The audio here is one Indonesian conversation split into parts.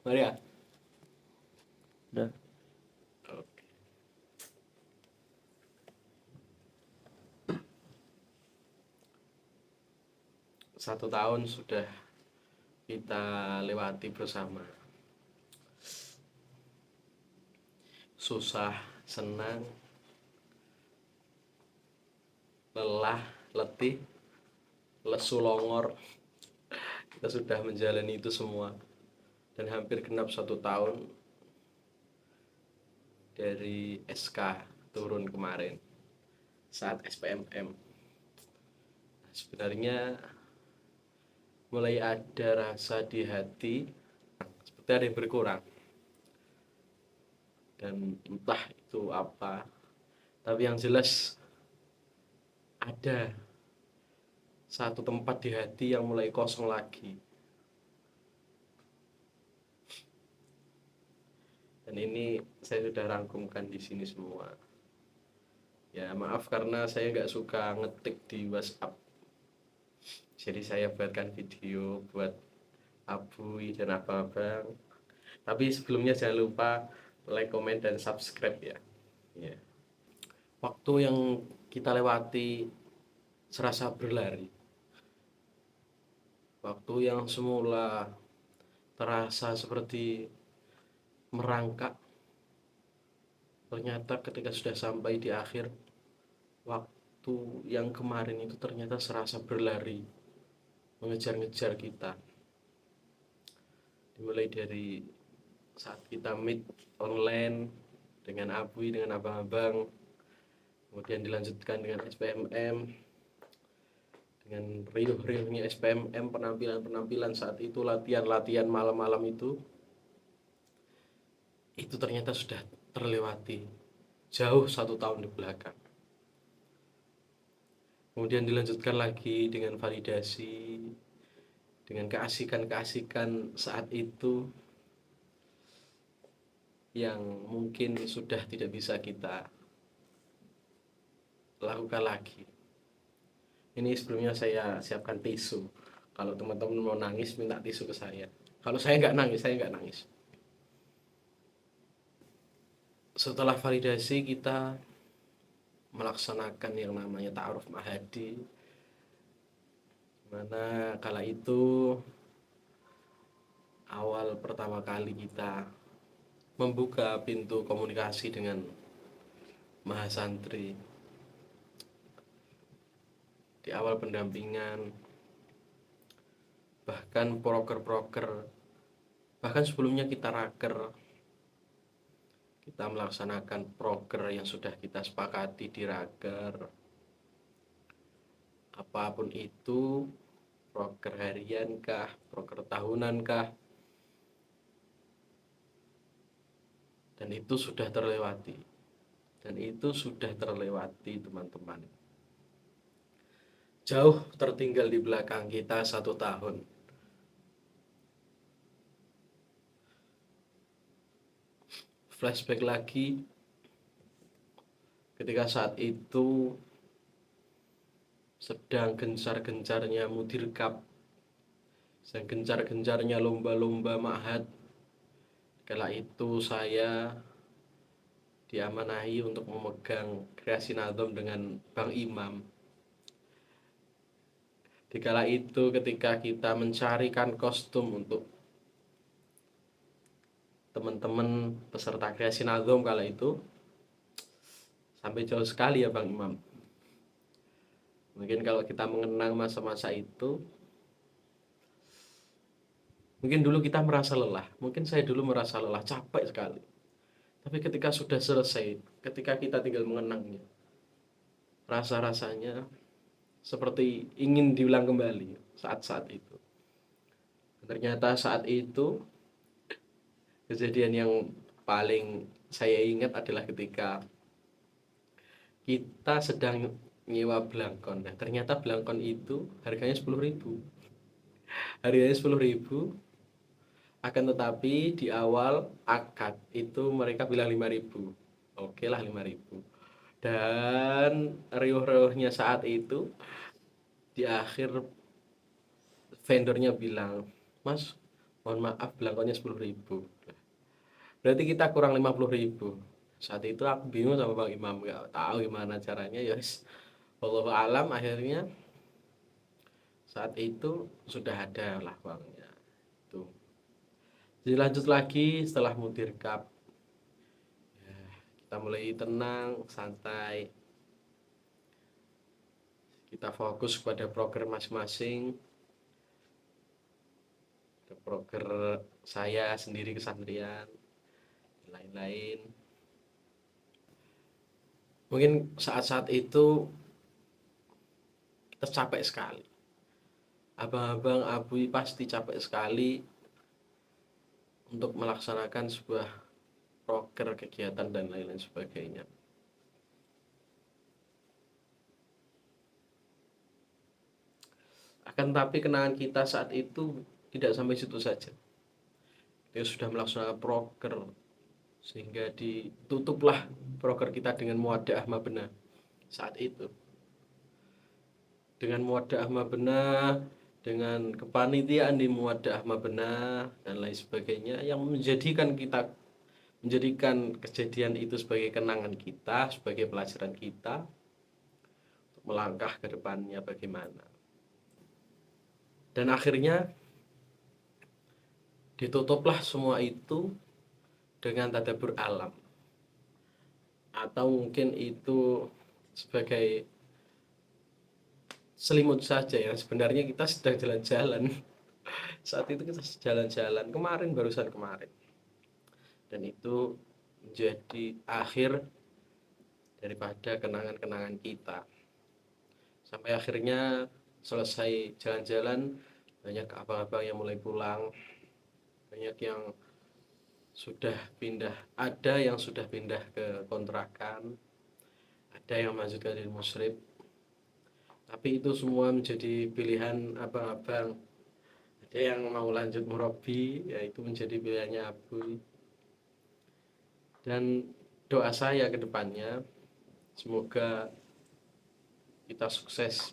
Maria. Udah. Oke. Satu tahun sudah kita lewati bersama. Susah, senang, lelah, letih, lesu longor. Kita sudah menjalani itu semua. Dan hampir genap 1 tahun dari SK turun kemarin saat SPMM. Sebenarnya mulai ada rasa di hati seperti ada yang berkurang, dan entah itu apa, tapi yang jelas ada satu tempat di hati yang mulai kosong lagi. Dan ini saya sudah rangkumkan di sini semua. Ya maaf karena saya nggak suka ngetik di WhatsApp, jadi saya buatkan video buat Abui dan abang-abang. Tapi sebelumnya jangan lupa like, comment, dan subscribe ya. Ya. Waktu yang kita lewati serasa berlari. Waktu yang semula terasa seperti merangkak, ternyata ketika sudah sampai di akhir, waktu yang kemarin itu ternyata serasa berlari, mengejar-ngejar kita. Dimulai dari saat kita meet online dengan Abui, dengan abang-abang, kemudian dilanjutkan dengan SPMM, dengan riuh-riuhnya SPMM, penampilan-penampilan saat itu, latihan-latihan malam-malam itu ternyata sudah terlewati jauh 1 tahun di belakang. Kemudian dilanjutkan lagi dengan validasi, dengan keasikan-keasikan saat itu yang mungkin sudah tidak bisa kita lakukan lagi. Ini sebelumnya saya siapkan tisu. Kalau teman-teman mau nangis, minta tisu ke saya. Kalau saya nggak nangis. Setelah validasi, kita melaksanakan yang namanya ta'aruf mahadi, mana kala itu awal pertama kali kita membuka pintu komunikasi dengan mahasantri. Di awal pendampingan, bahkan proker-proker, bahkan sebelumnya kita raker, kita melaksanakan proker yang sudah kita sepakati di raker. Apapun itu, proker harian kah, proker tahunan kah, dan itu sudah terlewati. Teman-teman. Jauh tertinggal di belakang kita 1 tahun. Flashback lagi ketika saat itu sedang gencar-gencarnya Mudir Cup, sedang gencar-gencarnya lomba-lomba ma'had. Kala itu saya diamanahi untuk memegang kreasi Nadhom dengan Bang Imam. Di kala itu ketika kita mencarikan kostum untuk teman-teman peserta kreasi Nadhom kala itu, sampai jauh sekali ya Bang Imam. Mungkin kalau kita mengenang masa-masa itu, mungkin dulu kita merasa lelah. Mungkin saya dulu merasa lelah, capek sekali. Tapi ketika sudah selesai, ketika kita tinggal mengenangnya, rasa-rasanya seperti ingin diulang kembali saat-saat itu. Ternyata saat itu kejadian yang paling saya ingat adalah ketika kita sedang nyewa belangkon. Nah, ternyata belangkon itu harganya 10.000. Harganya 10.000, akan tetapi di awal akad itu mereka bilang 5.000. Oke lah 5.000. Dan riuh-riuhnya saat itu, di akhir vendornya bilang, "Mas, mohon maaf belangkonya 10.000. Berarti kita kurang 50.000. Saat itu aku bingung sama Bang Imam, nggak tahu gimana caranya, ya wis, wallahu alam, akhirnya saat itu sudah ada lah uangnya itu. Dilanjut lagi setelah mudir cup, kita mulai tenang santai, kita fokus pada proker masing-masing. Ada proker saya sendiri kesandrian, lain-lain. Mungkin saat-saat itu kita capek sekali, abang-abang abui pasti capek sekali untuk melaksanakan sebuah proker, kegiatan dan lain-lain sebagainya. Akan tapi kenangan kita saat itu tidak sampai situ saja. Kita sudah melaksanakan proker sehingga ditutuplah proker kita dengan muadaah mabena saat itu. Dengan muadaah mabena, dengan kepanitiaan di muadaah mabena dan lain sebagainya yang menjadikan kejadian itu sebagai kenangan kita, sebagai pelajaran kita untuk melangkah ke depannya bagaimana. Dan akhirnya ditutuplah semua itu dengan tadabbur alam, atau mungkin itu sebagai selimut saja yang sebenarnya kita sedang jalan-jalan. Saat itu kita jalan-jalan barusan kemarin, dan itu menjadi akhir daripada kenangan-kenangan kita. Sampai akhirnya selesai jalan-jalan, banyak abang-abang yang mulai pulang, banyak yang sudah pindah, ada yang sudah pindah ke kontrakan, ada yang melanjutkan di musrib. Tapi itu semua menjadi pilihan abang-abang. Ada yang mau lanjut murabi, yaitu menjadi pilihannya Abu. Dan doa saya ke depannya, semoga kita sukses,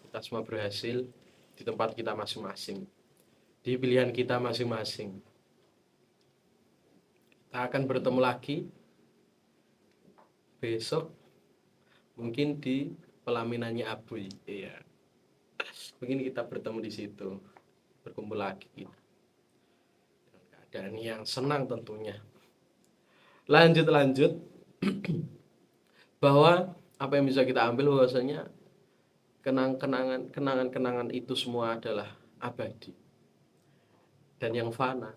kita semua berhasil di tempat kita masing-masing, di pilihan kita masing-masing. Kita akan bertemu lagi besok, mungkin di pelaminannya Abu. Iya, mungkin kita bertemu di situ, berkumpul lagi kita dalam keadaan yang senang tentunya. Lanjut bahwa apa yang bisa kita ambil bahwasanya kenangan-kenangan itu semua adalah abadi, dan yang fana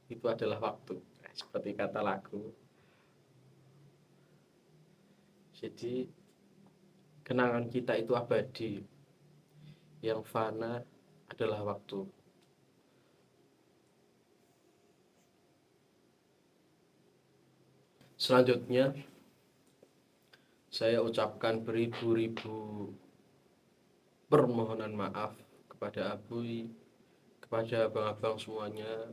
itu adalah waktu, seperti kata lagu. Jadi kenangan kita itu abadi, yang fana adalah waktu. Selanjutnya saya ucapkan beribu-ribu permohonan maaf kepada Abuy, kepada abang-abang semuanya,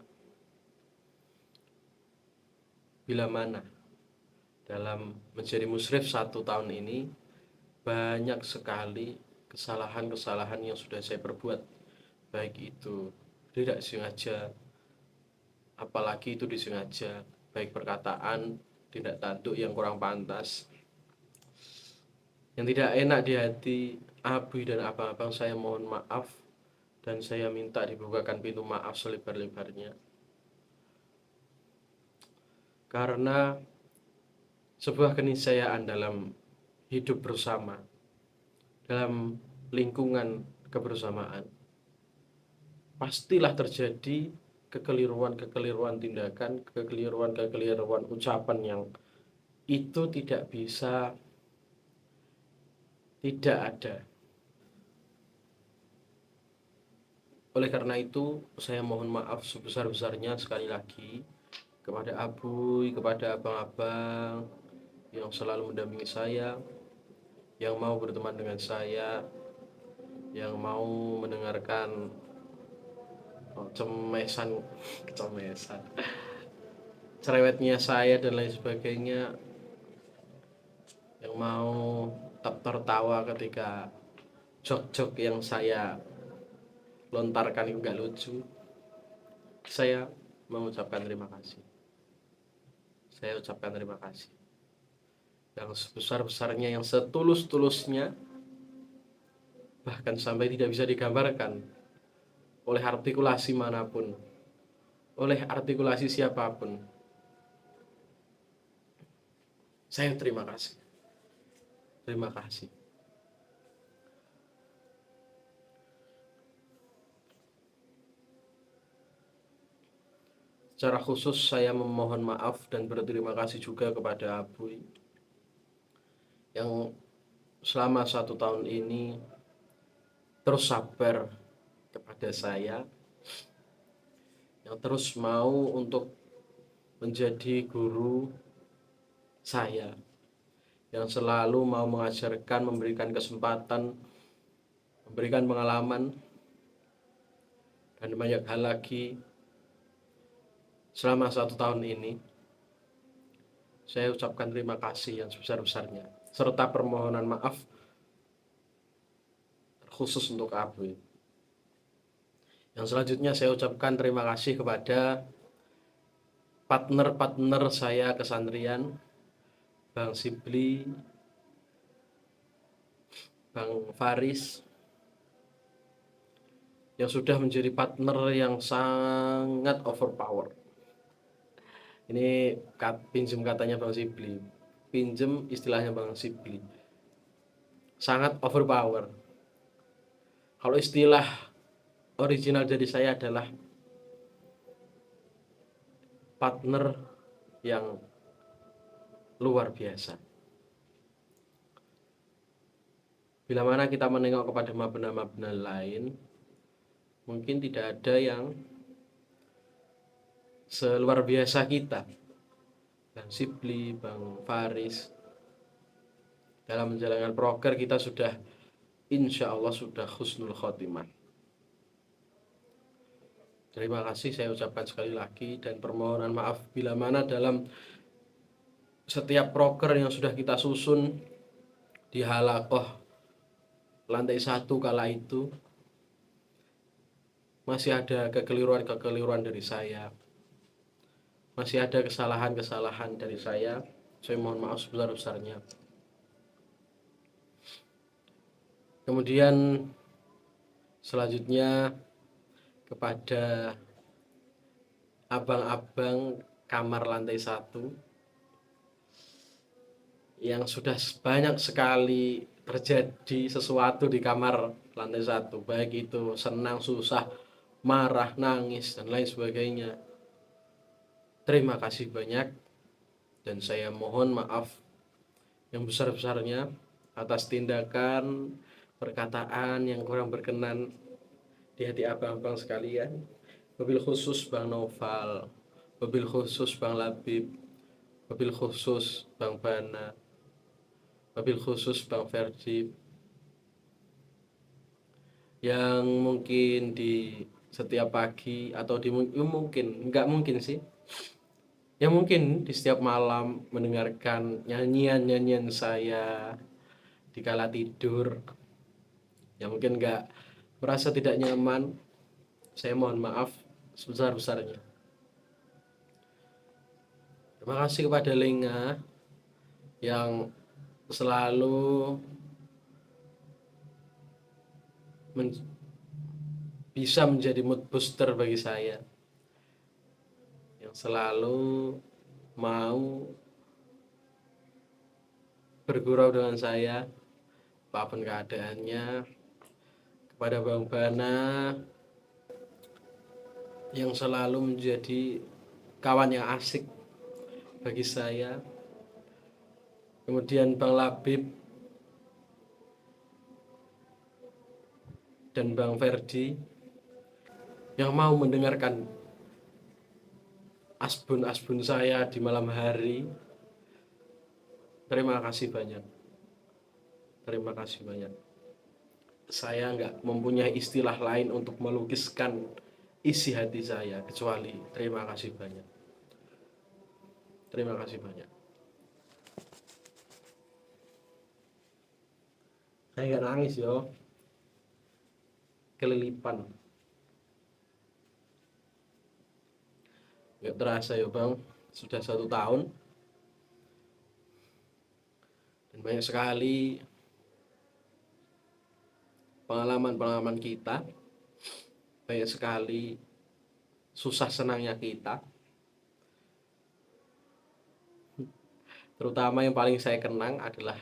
bila mana dalam menjadi musyrif 1 tahun ini banyak sekali kesalahan-kesalahan yang sudah saya perbuat, baik itu tidak sengaja, apalagi itu disengaja, baik perkataan, tindak tanduk yang kurang pantas, yang tidak enak di hati Abuy dan abang-abang. Saya mohon maaf dan saya minta dibukakan pintu maaf selebar-lebarnya, karena sebuah keniscayaan dalam hidup bersama, dalam lingkungan kebersamaan, pastilah terjadi kekeliruan-kekeliruan tindakan, kekeliruan-kekeliruan ucapan yang itu tidak bisa tidak ada. Oleh karena itu saya mohon maaf sebesar-besarnya sekali lagi kepada Abuy, kepada abang-abang yang selalu mendampingi saya, yang mau berteman dengan saya, yang mau mendengarkan cemesan cerewetnya saya dan lain sebagainya, yang mau tetap tertawa ketika jok-jok yang saya lontarkan itu gak lucu. Saya mengucapkan terima kasih. Saya ucapkan terima kasih yang sebesar-besarnya, yang setulus-tulusnya, bahkan sampai tidak bisa digambarkan oleh artikulasi manapun, oleh artikulasi siapapun. Saya terima kasih. Terima kasih. Secara khusus saya memohon maaf dan berterima kasih juga kepada Abuy yang selama 1 tahun ini terus sabar kepada saya, yang terus mau untuk menjadi guru saya, yang selalu mau mengajarkan, memberikan kesempatan, memberikan pengalaman, dan banyak hal lagi selama 1 tahun ini. Saya ucapkan terima kasih yang sebesar-besarnya, serta permohonan maaf khusus untuk Abuy. Yang selanjutnya saya ucapkan terima kasih kepada partner-partner saya kesantrian, Bang Sibli, Bang Faris, yang sudah menjadi partner yang sangat overpower. Ini pinjem katanya Bang Sibli, pinjem istilahnya Bang Sibli, sangat overpower. Kalau istilah original dari saya adalah partner yang luar biasa. Bila mana kita menengok kepada mabna-mabna lain, mungkin tidak ada yang seluar biasa kita. Bang Sibli, Bang Faris, dalam menjalankan proker kita sudah, insya Allah sudah husnul khotimah. Terima kasih saya ucapkan sekali lagi, dan permohonan maaf bila mana dalam setiap proker yang sudah kita susun di halakoh lantai 1 kala itu masih ada kekeliruan dari saya, masih ada kesalahan dari saya mohon maaf sebesar-besarnya. Kemudian selanjutnya kepada abang-abang kamar lantai 1 yang sudah banyak sekali terjadi sesuatu di kamar lantai 1, baik itu senang, susah, marah, nangis, dan lain sebagainya. Terima kasih banyak, dan saya mohon maaf yang besar-besarnya atas tindakan, perkataan yang kurang berkenan di hati abang-abang sekalian. Wabil khusus Bang Noval, wabil khusus Bang Labib, wabil khusus Bang Bana, wabil khusus Bang Ferdi, yang mungkin di setiap pagi atau nggak mungkin sih, ya mungkin di setiap malam mendengarkan nyanyian saya di kala tidur, yang mungkin nggak merasa tidak nyaman. Saya mohon maaf sebesar-besarnya. Terima kasih kepada Lenga yang selalu bisa menjadi mood booster bagi saya, yang selalu mau bergurau dengan saya apapun keadaannya. Kepada Bang Bana yang selalu menjadi kawan yang asik bagi saya. Kemudian Bang Labib dan Bang Ferdi yang mau mendengarkan asbun-asbun saya di malam hari. Terima kasih banyak. Terima kasih banyak. Saya nggak mempunyai istilah lain untuk melukiskan isi hati saya kecuali terima kasih banyak. Terima kasih banyak. Saya nggak nangis yo, kelilipan. Nggak terasa ya Bang, sudah 1 tahun dan banyak sekali pengalaman-pengalaman kita, banyak sekali susah senangnya kita, terutama yang paling saya kenang adalah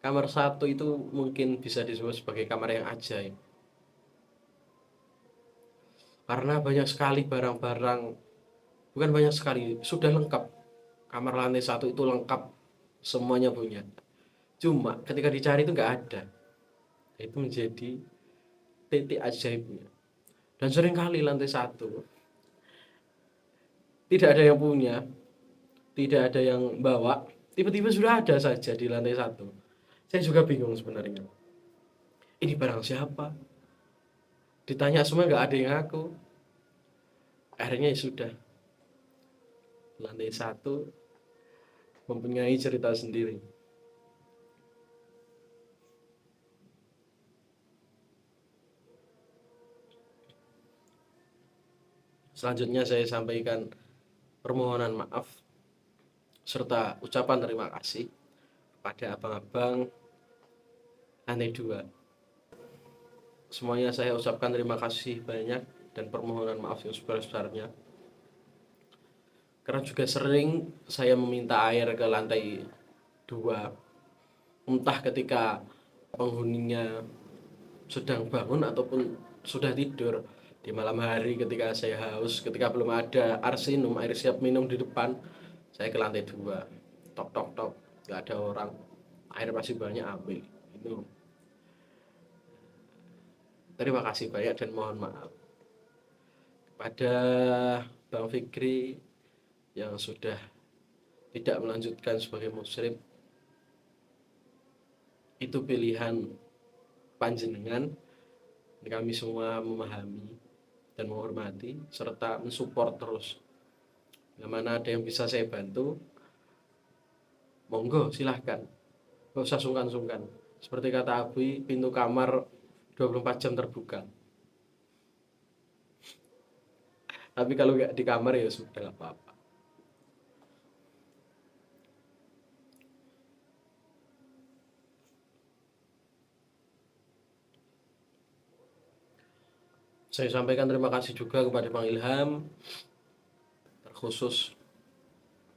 kamar satu itu mungkin bisa disebut sebagai kamar yang ajaib karena banyak sekali barang-barang, bukan banyak sekali, sudah lengkap. Kamar lantai satu itu lengkap, semuanya punya, cuma ketika dicari itu nggak ada. Itu menjadi titik ajaibnya. Dan sering kali lantai satu tidak ada yang punya, tidak ada yang bawa, tiba-tiba sudah ada saja di lantai satu. Saya juga bingung sebenarnya, ini barang siapa, ditanya semua nggak ada yang ngaku. Akhirnya ya sudah, lantai satu mempunyai cerita sendiri. Selanjutnya saya sampaikan permohonan maaf serta ucapan terima kasih pada abang-abang lantai 2. Semuanya saya ucapkan terima kasih banyak dan permohonan maaf yang sebesar-besarnya. Karena juga sering saya meminta air ke lantai 2, entah ketika penghuninya sedang bangun ataupun sudah tidur. Di malam hari ketika saya haus, ketika belum ada arsinum, air siap minum di depan, saya ke lantai 2, tok tok tok, nggak ada orang, air masih banyak, ambil minum. Terima kasih banyak dan mohon maaf pada Bang Fikri yang sudah tidak melanjutkan sebagai muslim. Itu pilihan panjenengan, kami semua memahami dan menghormati serta mensupport terus. Bila mana ada yang bisa saya bantu, monggo silahkan, nggak usah sungkan-sungkan. Seperti kata Abi, pintu kamar 24 jam terbuka. Tapi kalau nggak di kamar ya sudah, nggak apa-apa. Saya sampaikan terima kasih juga kepada Bang Ilham, terkhusus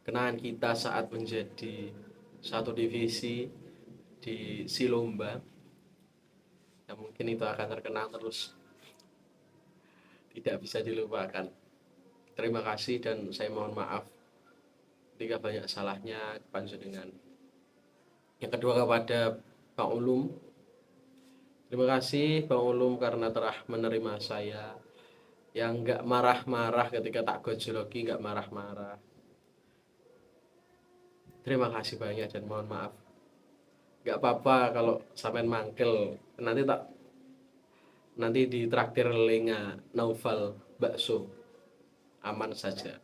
kenangan kita saat menjadi satu divisi di Silomba, yang mungkin itu akan terkenang terus, tidak bisa dilupakan. Terima kasih dan saya mohon maaf jika banyak salahnya panjenengan. Yang kedua kepada Bang Ulum, terima kasih Bang Ulum karena telah menerima saya yang nggak marah-marah ketika tak gojologi, nggak marah-marah. Terima kasih banyak dan mohon maaf. Nggak apa-apa kalau sampean mangkel, nanti ditraktir lenga Naufal bakso, aman saja.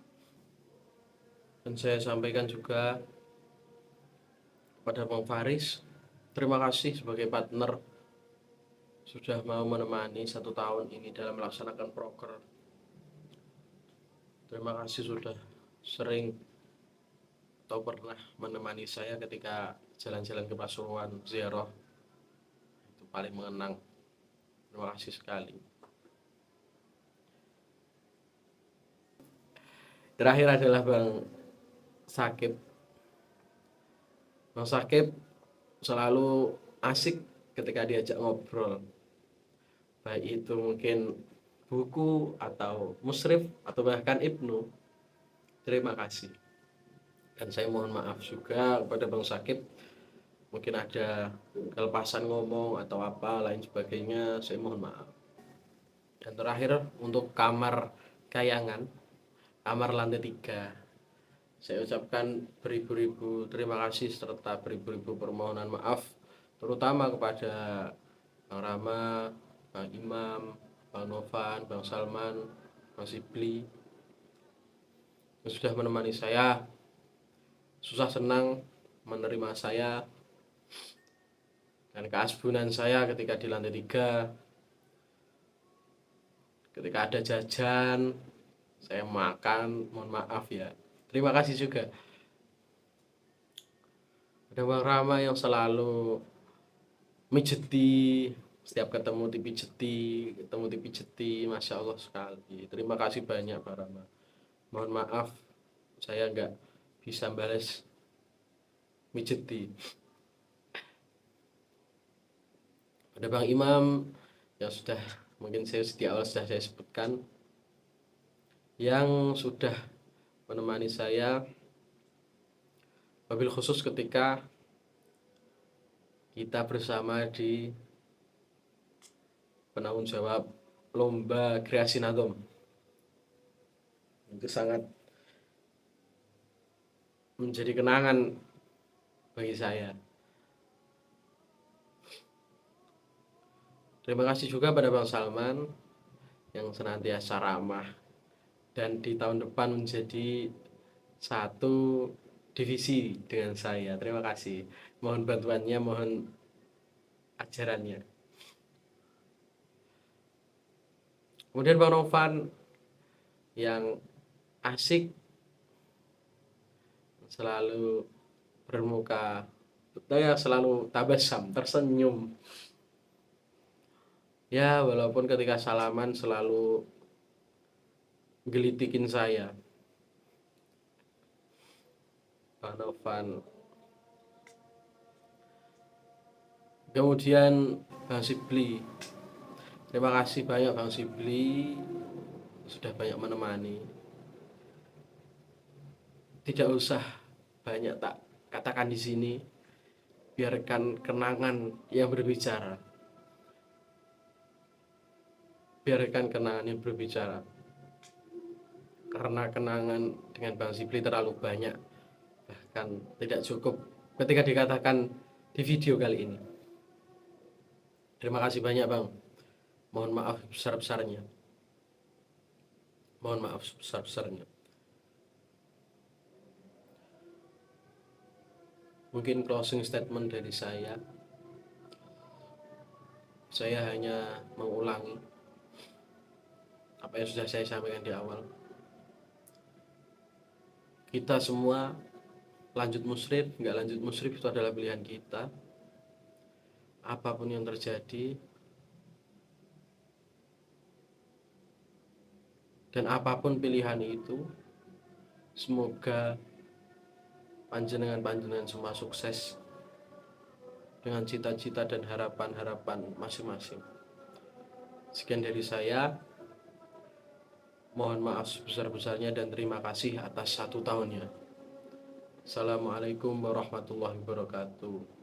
Dan saya sampaikan juga pada Bang Faris, terima kasih sebagai partner sudah mau menemani 1 tahun ini dalam melaksanakan proker. Terima kasih sudah sering atau pernah menemani saya ketika jalan-jalan ke Pasuruan ziarah, itu paling mengenang. Terima kasih sekali. Terakhir adalah Bang Sakib. Bang Sakib selalu asik ketika diajak ngobrol, baik itu mungkin buku atau musrif atau bahkan Ibnu. Terima kasih. Dan saya mohon maaf juga kepada Bang Sakib, mungkin ada kelepasan ngomong atau apa lain sebagainya, saya mohon maaf. Dan terakhir untuk kamar kayangan, kamar lantai 3, saya ucapkan beribu-ribu terima kasih serta beribu-ribu permohonan maaf, terutama kepada Bang Rama, Bang Imam, Bang Novan, Bang Salman, Bang Sibli yang sudah menemani saya susah senang, menerima saya dan keasbunan saya ketika di lantai 3, ketika ada jajan, saya makan, mohon maaf ya. Terima kasih juga ada Bang Rama yang selalu mijeti, setiap ketemu dipijeti, ketemu dipijeti, masya Allah sekali. Terima kasih banyak Bang Rama. Mohon maaf saya nggak bisa balas mijeti. Ada Bang Imam yang sudah, mungkin saya di awal sudah saya sebutkan, yang sudah menemani saya wabil khusus ketika kita bersama di penanggung jawab lomba kreasi Nagom. Itu sangat menjadi kenangan bagi saya. Terima kasih juga pada Bang Salman yang senantiasa ramah dan di tahun depan menjadi satu divisi dengan saya. Terima kasih. Mohon bantuannya, mohon ajarannya. Kemudian Bang Novan yang asik, selalu bermuka, saya selalu tabasam, tersenyum. Ya, walaupun ketika salaman selalu gelitikin saya. Bang Novan. Kemudian Bang Sibli. Terima kasih banyak Bang Sibli sudah banyak menemani. Tidak usah banyak tak katakan di sini. Biarkan kenangan yang berbicara. Biarkan kenangan yang berbicara. Karena kenangan dengan Bang Sibli terlalu banyak. Bahkan tidak cukup ketika dikatakan di video kali ini. Terima kasih banyak Bang. Mohon maaf besar-besarnya. Mohon maaf sebesar-besarnya. Mungkin closing statement dari saya hanya mengulangi apa yang sudah saya sampaikan di awal. Kita semua lanjut musyrif, nggak lanjut musyrif itu adalah pilihan kita. Apapun yang terjadi dan apapun pilihan itu, semoga panjenengan semua sukses dengan cita-cita dan harapan-harapan masing-masing. Sekian dari saya. Mohon maaf sebesar-besarnya dan terima kasih atas 1 tahunnya. Assalamualaikum warahmatullahi wabarakatuh.